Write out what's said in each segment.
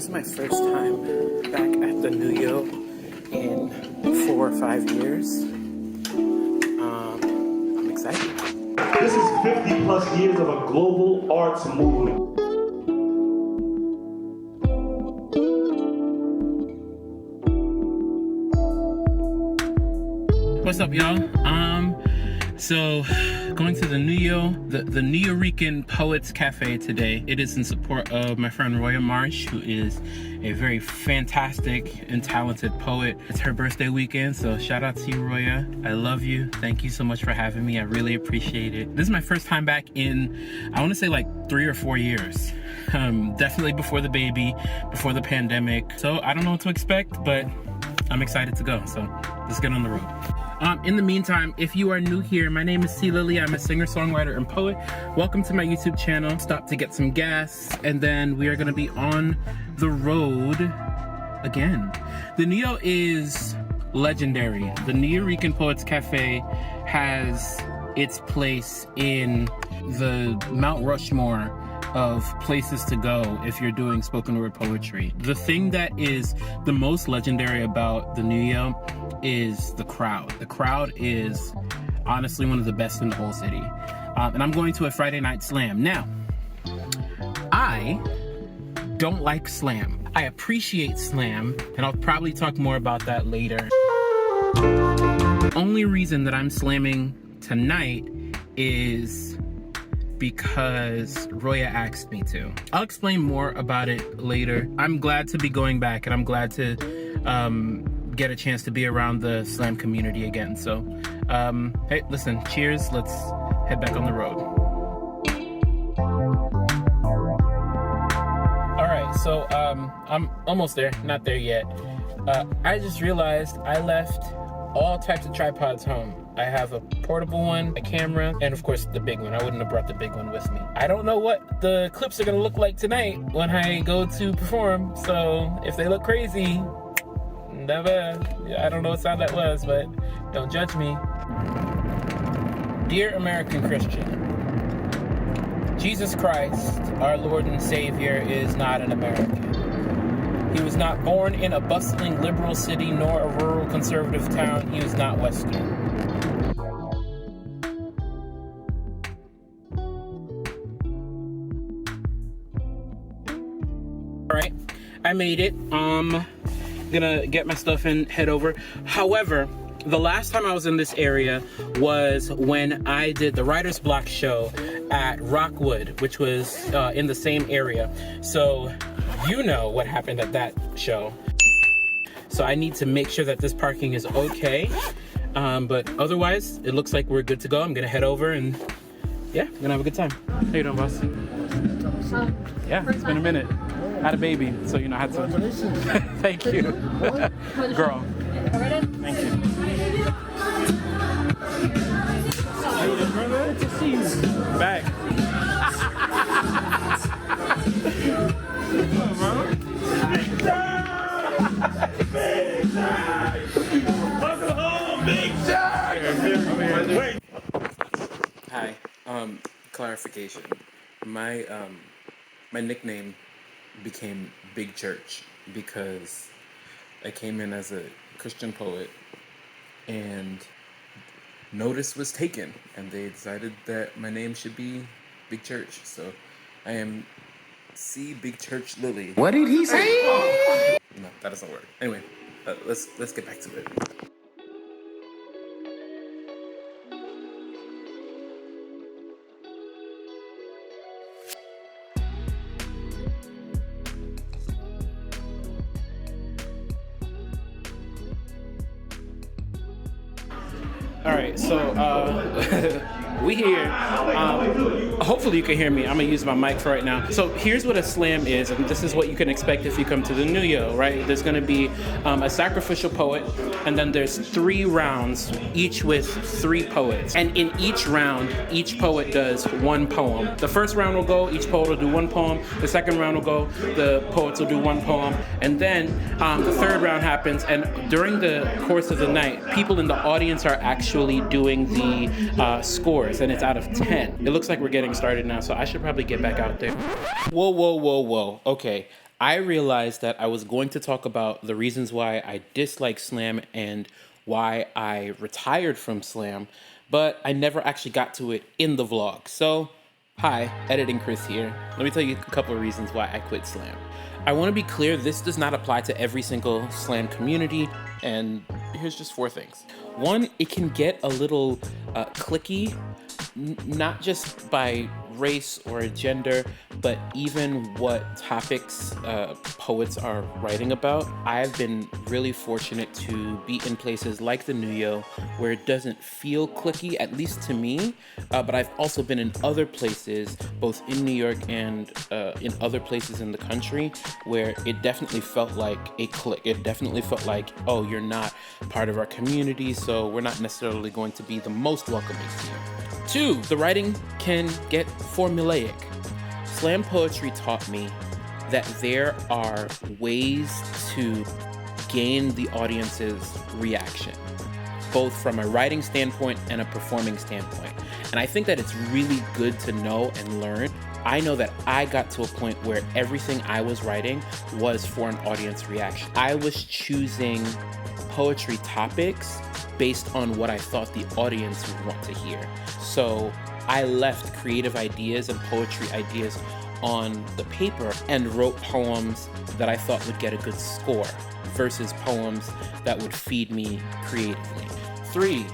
This is my first time back at the Nuyo in 4 or 5 years. I'm excited. This is 50 plus years of a global arts movement. What's up, y'all? So going to the Nuyo, the Nuyorican Poets Cafe today. It is in support of my friend Roya Marsh, who is a very fantastic and talented poet. It's her birthday weekend, so shout out to you, Roya. I love you. Thank you so much for having me. I really appreciate it. This is my first time back in, I want to say like 3 or 4 years. Definitely before the baby, before the pandemic. So I don't know what to expect, but I'm excited to go. So let's get on the road. In the meantime, if you are new here, my name is Lilley. I'm a singer, songwriter, and poet. Welcome to my YouTube channel. Stop to get some gas, and then we are going to be on the road again. The Nuyo is legendary. The Nuyorican Poets Cafe has its place in the Mount Rushmore of places to go if you're doing spoken word poetry. The thing that is the most legendary about the Nuyo is the crowd. The crowd is honestly one of the best in the whole city. And I'm going to a Friday night slam. Now, I don't like slam. I appreciate slam, and I'll probably talk more about that later. The only reason that I'm slamming tonight is because Roya asked me to. I'll explain more about it later. I'm glad to be going back, and I'm glad to get a chance to be around the slam community again. So, hey, listen, cheers. Let's head back on the road. All right, so I'm almost there, not there yet. I just realized I left all types of tripods home. I have a portable one, a camera, and of course the big one. I wouldn't have brought the big one with me. I don't know what the clips are gonna look like tonight when I go to perform, so if they look crazy, never. I don't know what sound that was, but don't judge me. Dear American Christian, Jesus Christ, our Lord and Savior, is not an American. He was not born in a bustling liberal city nor a rural conservative town. He was not Western. All right, I made it. Gonna get my stuff and head over. However, the last time I was in this area was when I did the Writer's Block show at Rockwood, which was in the same area. So you know what happened at that show. So I need to make sure that this parking is okay. But otherwise, it looks like we're good to go. I'm gonna head over and yeah, we're gonna have a good time. How you doing, boss? Yeah, it's been a minute. I had a baby, so you know I had to. Thank you. Girl. Thank you. Good to see you. Back. Welcome home, Big Jack! Wait. Hi. Clarification. My nickname became Big Church because I came in as a Christian poet and notice was taken and they decided that my name should be Big Church. So I am C. Big Church Lilley. What did he say? No, that doesn't work. Anyway, let's get back to it. All right, so we here. Hopefully you can hear me. I'm gonna use my mic for right now. So here's what a slam is, and this is what you can expect if you come to the Nuyo, right? There's gonna be a sacrificial poet, and then there's 3 rounds, each with 3 poets. And in each round, each poet does 1 poem. The first round will go, each poet will do 1 poem. The second round will go, the poets will do 1 poem. And then the third round happens, and during the course of the night, people in the audience are actually doing the scores, and it's out of 10. It looks like we're getting started now, so I should probably get back out there. Whoa. Okay. I realized that I was going to talk about the reasons why I dislike slam and why I retired from slam, but I never actually got to it in the vlog. So, hi, Editing Chris here. Let me tell you a couple of reasons why I quit slam. I want to be clear, this does not apply to every single slam community, and here's just 4 things. 1, it can get a little cliquey, not just by race or gender, but even what topics poets are writing about. I've been really fortunate to be in places like the Nuyo where it doesn't feel cliquey, at least to me, but I've also been in other places, both in New York and in other places in the country, where it definitely felt like a clique. It definitely felt like, oh, you're not part of our community, so we're not necessarily going to be the most welcoming to you. 2, the writing can get formulaic. Slam poetry taught me that there are ways to gain the audience's reaction, both from a writing standpoint and a performing standpoint. And I think that it's really good to know and learn. I know that I got to a point where everything I was writing was for an audience reaction. I was choosing poetry topics based on what I thought the audience would want to hear. So I left creative ideas and poetry ideas on the paper and wrote poems that I thought would get a good score versus poems that would feed me creatively. 3,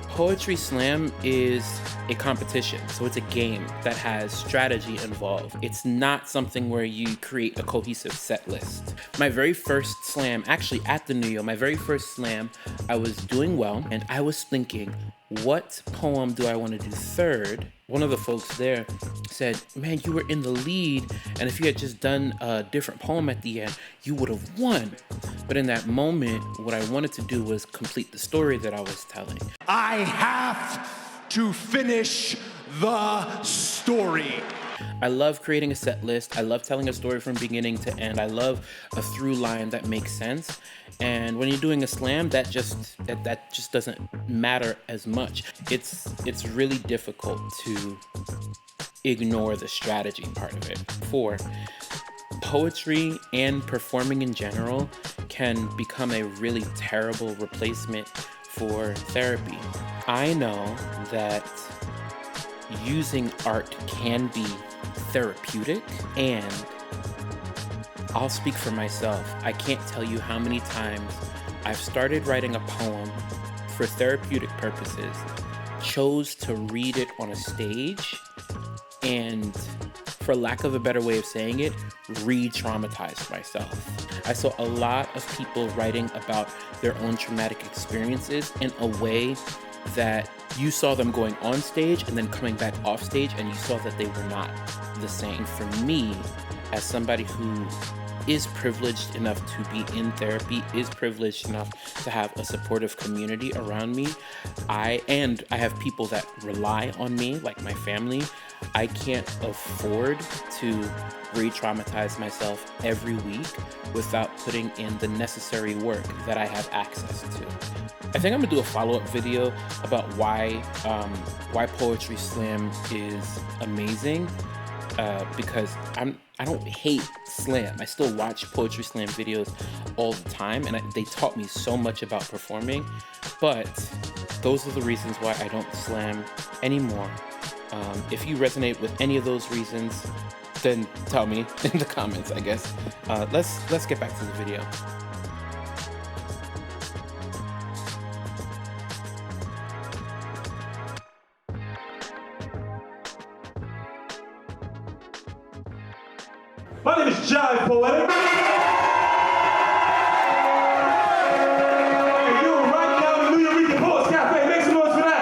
poetry slam is a competition, so it's a game that has strategy involved. It's not something where you create a cohesive set list. My very first slam, actually at the Nuyo, my very first slam, I was doing well, and I was thinking, what poem do I want to do third? One of the folks there said, man, you were in the lead, and if you had just done a different poem at the end, you would have won. But in that moment, what I wanted to do was complete the story that I was telling. I have to finish the story. I love creating a set list. I love telling a story from beginning to end. I love a through line that makes sense. And when you're doing a slam, that just doesn't matter as much. It's really difficult to ignore the strategy part of it. 4, poetry and performing in general can become a really terrible replacement for therapy. I know that using art can be therapeutic, and I'll speak for myself. I can't tell you how many times I've started writing a poem for therapeutic purposes, chose to read it on a stage, and for lack of a better way of saying it, re-traumatized myself. I saw a lot of people writing about their own traumatic experiences in a way that you saw them going on stage and then coming back off stage, and you saw that they were not the same. For me, as somebody who is privileged enough to be in therapy, is privileged enough to have a supportive community around me, I have people that rely on me, like my family. I can't afford to re-traumatize myself every week without putting in the necessary work that I have access to. I think I'm gonna do a follow-up video about why Poetry Slam is amazing, because I don't hate slam. I still watch Poetry Slam videos all the time, and they taught me so much about performing, but those are the reasons why I don't slam anymore. If you resonate with any of those reasons, then tell me in the comments, I guess. Let's get back to the video. My name is Jive Poetic. And you are right now in the Nuyorican Poets Cafe. Make some noise for that.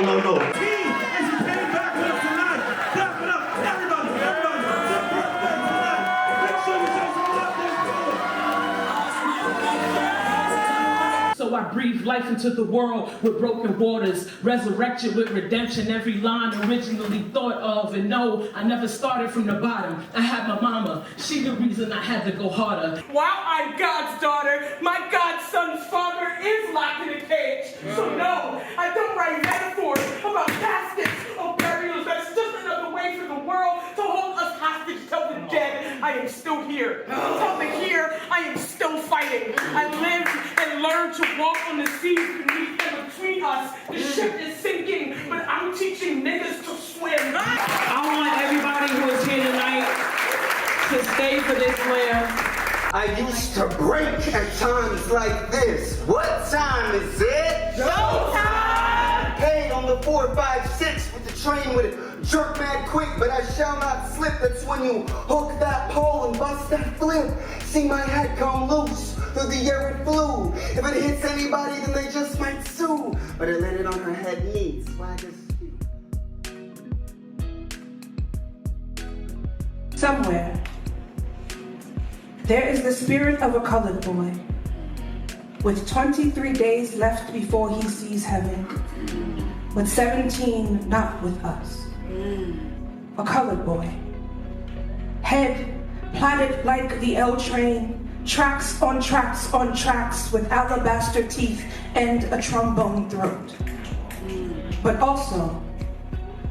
No. Team, as you came back with us tonight, clap it up. Everybody. Make sure you show some love to this. So I breathe life into the world with broken waters, resurrection with redemption, every line originally thought of. And no, I never started from the bottom. I had my mama, she the reason I had to go harder. While I'm God's daughter, my godson's father is locked in a cage. So no, I don't write metaphors about caskets or burials. That's just another way for the world to hold us I am still here. From the here, I am still fighting. I lived and learned to walk on the seas beneath and between us. The ship is sinking, but I'm teaching niggas to swim. I want everybody who is here tonight to stay for this laugh. I used to break at times like this. What time is it? Showtime! Paid on the 456 with the train with it. Jerk mad quick, but I shall not slip. That's when you hook that pole and bust that flip. See my head come loose. Through the air it flew. If it hits anybody, then they just might sue. But it landed on her head neat. Swag as few. Somewhere, there is the spirit of a colored boy with 23 days left before he sees heaven, with 17 not with us. A colored boy, head plaited like the L train, tracks on tracks on tracks with alabaster teeth and a trombone throat. But also,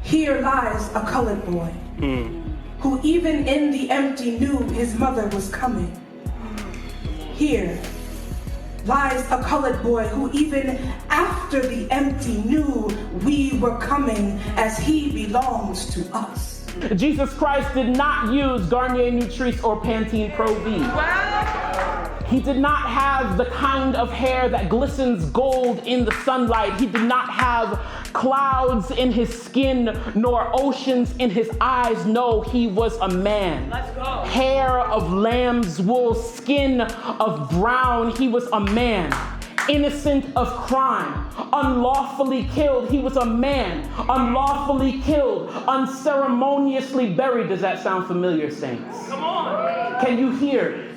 here lies a colored boy who even in the empty knew his mother was coming. Here lies a colored boy who even after the empty knew we were coming as he belongs to us. Jesus Christ did not use Garnier Nutrice or Pantene Pro V. He did not have the kind of hair that glistens gold in the sunlight. He did not have clouds in his skin, nor oceans in his eyes. No, he was a man. Let's go. Hair of lamb's wool, skin of brown. He was a man. Innocent of crime, unlawfully killed. He was a man, unlawfully killed, unceremoniously buried. Does that sound familiar, saints? Come on. Can you hear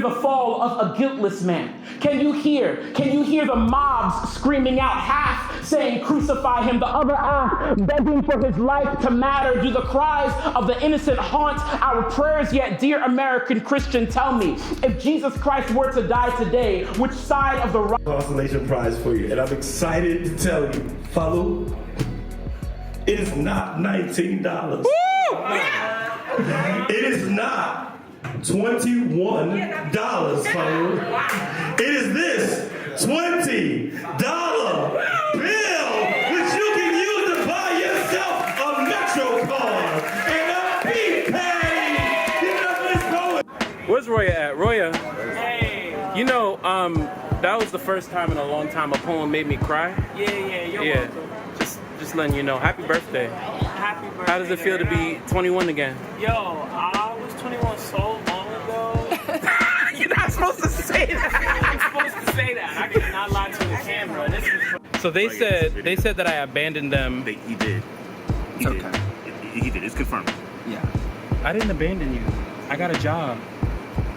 the fall of a guiltless man? Can you hear the mobs screaming out, half saying crucify him, the other half begging for his life to matter? Do the cries of the innocent haunt our prayers yet? Dear American Christian, tell me, if Jesus Christ were to die today, which side of the Consolation prize for you, and I'm excited to tell you, Falu, it is not $19. It is not $21, Falu. It is this $20 bill, which you can use to buy yourself a Metro card and a beef patty. You know where it's going. Where's Roya at? Roya, Hey. you know, that was the first time in a long time a poem made me cry. Yeah, you're welcome. Just letting you know. Happy birthday. Happy birthday. How does it feel to be 21 again? Yo, I was 21 so long ago. You're not supposed to say that. I'm supposed to say that. I cannot lie to the camera. This is So they said that I abandoned them. He did. He did. He did. It's confirmed. Yeah. I didn't abandon you. I got a job.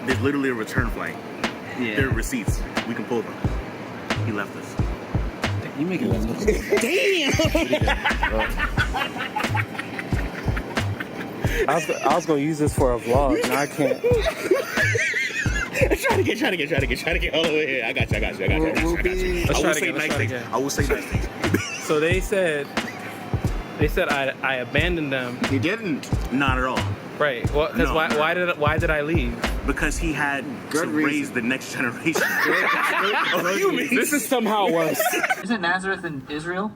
There's literally a return flight. Yeah. There are receipts. We can pull them. He left us. You make it look Damn! I was gonna use this for a vlog. Now I can't. Try to get all the way here. I got you. Let's try it again. I will say nice things. So they said I abandoned them. He didn't. Not at all. Right. Well, because No. why did I leave? Because he had to raise the next generation. This is somehow worse. Isn't Nazareth in Israel?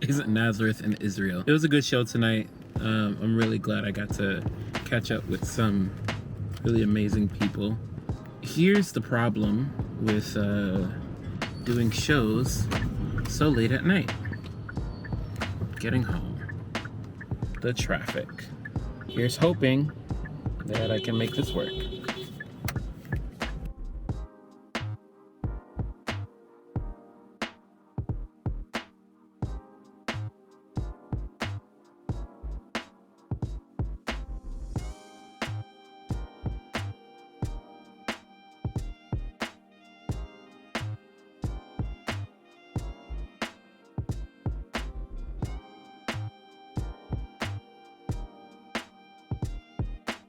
Isn't Nazareth in Israel? It was a good show tonight. I'm really glad I got to catch up with some really amazing people. Here's the problem with doing shows so late at night. Getting home. The traffic. Here's hoping that I can make this work.